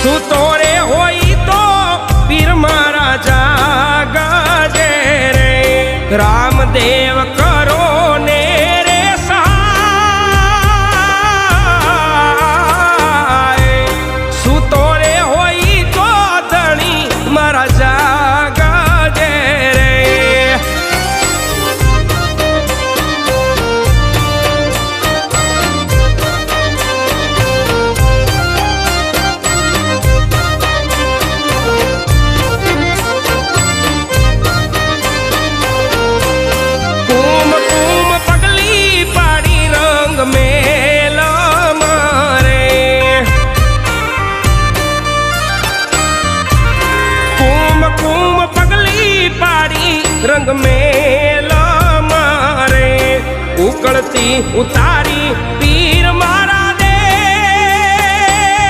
સૂતો રે હોય તો પીર મારા જાગજે રે રામદેવ કરો ને રે સહાય સૂતો રે હોય તો ધણી મારા જાગજે રે रंग मेला मारे उकड़ती उतारी